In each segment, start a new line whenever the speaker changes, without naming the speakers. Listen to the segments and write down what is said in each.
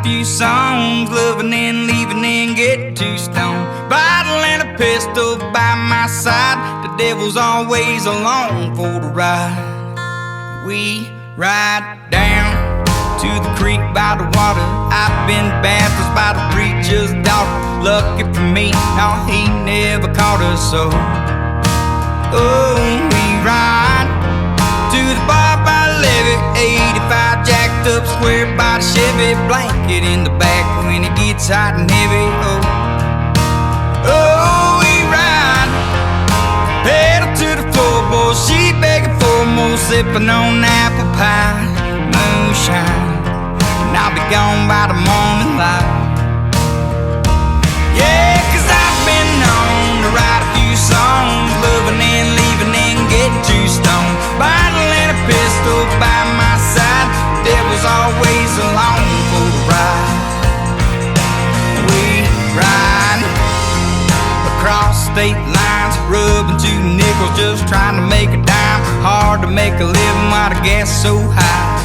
few songs, loving and leaving and get too stoned. Bottle and a pistol by my side, the devil's always along for the ride. We ride down to the creek by the water. I've been baptized by the preacher's daughter. Lucky for me, no, he never caught us so. Oh, we ride to the bar by the levee, 85 jacked up square by the Chevy, blanket in the back when it gets hot and heavy. Oh, we ride, pedal to the floorboard, she begging for more, sipping on apple pie, moonshine, and I'll be gone by the morning light. Yeah, 'cause I've been known to write a few songs, loving and leaving and getting too stoned. Bottle and a pistol by my side, devil's always along for the ride. We ride across state lines, rubbing 2 nickels, just trying to make a dime. Hard to make a living while the gas is so high.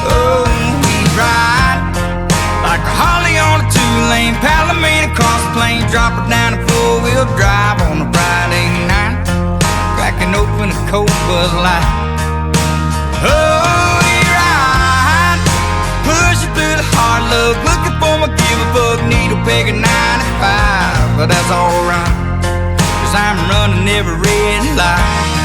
Oh, we ride like a Harley on a 2-lane, Palomino across the plain, drop it down a 4-wheel drive on a Friday night, cracking open a cold Bud Light. Oh, we ride, pushing through the hard luck, looking for my give-a-fuck needle peg at 95, but that's alright, 'cause I'm running every red light.